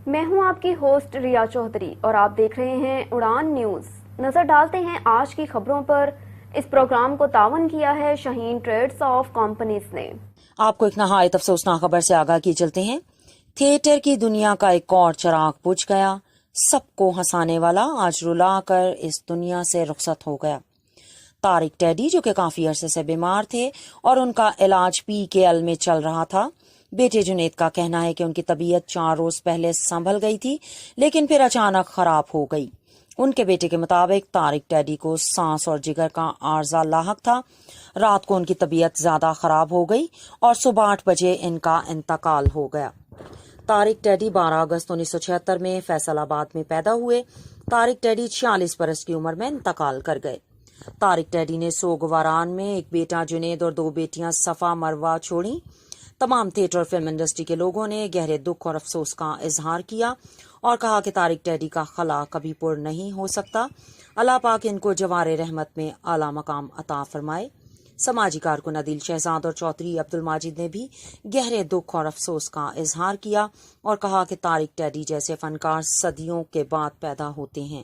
میں ہوں آپ کی ہوسٹ ریا چودھری اور آپ دیکھ رہے ہیں اڑان نیوز۔ نظر ڈالتے ہیں آج کی خبروں پر۔ اس پروگرام کو تعاون کیا ہے شاہین ٹریڈز آف کمپنیز نے۔ آپ کو ایک نہایت افسوسناک خبر سے آگاہ کیے چلتے ہیں۔ تھیٹر کی دنیا کا ایک اور چراغ بجھ گیا۔ سب کو ہنسانے والا آج رلا کر اس دنیا سے رخصت ہو گیا۔ طارق ٹیڈی، جو کہ کافی عرصے سے بیمار تھے اور ان کا علاج PKL میں چل رہا تھا۔ بیٹے جنید کا کہنا ہے کہ ان کی طبیعت 4 روز پہلے سنبھل گئی تھی، لیکن پھر اچانک خراب ہو گئی۔ ان کے بیٹے کے مطابق طارق ٹیڈی کو سانس اور جگر کا عارضہ لاحق تھا۔ رات کو ان کی طبیعت زیادہ خراب ہو گئی اور صبح 8 بجے ان کا انتقال ہو گیا۔ طارق ٹیڈی 12 اگست 1976 میں فیصل آباد میں پیدا ہوئے۔ طارق ٹیڈی 46 برس کی عمر میں انتقال کر گئے۔ طارق ٹیڈی نے سوگواران میں ایک بیٹا جنید اور 2 بیٹیاں صفا مروہ چھوڑیں۔ تمام تھیٹر اور فلم انڈسٹری کے لوگوں نے گہرے دکھ اور افسوس کا اظہار کیا اور کہا کہ طارق ٹیڈی کا خلا کبھی پر نہیں ہو سکتا۔ اللہ پاک ان کو جوار رحمت میں اعلیٰ مقام عطا فرمائے۔ سماجی کارکن عدیل شہزاد اور چودھری عبدالماجد نے بھی گہرے دکھ اور افسوس کا اظہار کیا اور کہا کہ طارق ٹیڈی جیسے فنکار صدیوں کے بعد پیدا ہوتے ہیں۔